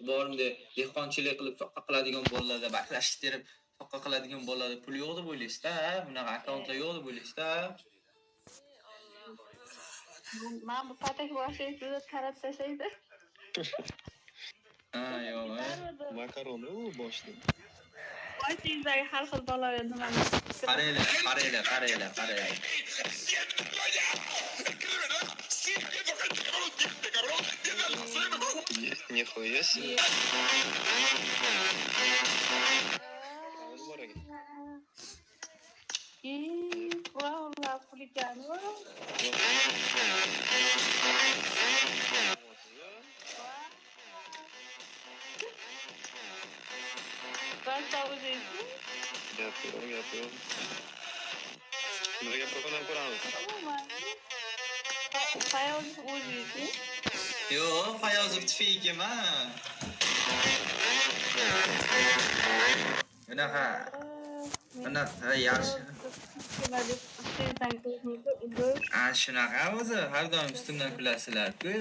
Borimda dehqonchilik qilib soqqa qiladigan bolalarda baklashib terib soqqa qiladigan bolalarda pul yo'q deb o'ylaysizda, bunaqa akkauntlar yo'q deb o'ylaysizda. Men bu patak boshlaysiz qarab tashlaydi. Ha, yo'q. Makaroni u boshda. Boshingizdagi har xil baloga nimani. Qaranglar. Нихуя себе. Hozir bor ekan. Vallahi xuligan. Qancha o'zingizmi? Gapiyorum. Nimaga gapirib ko'ramiz? Fayoz o'zingizmi? Yo'q, Fayozov fake emas. Bunaqa yaxshi. Shunaqa o'zi har doim ustimdan kulasizlar-ku.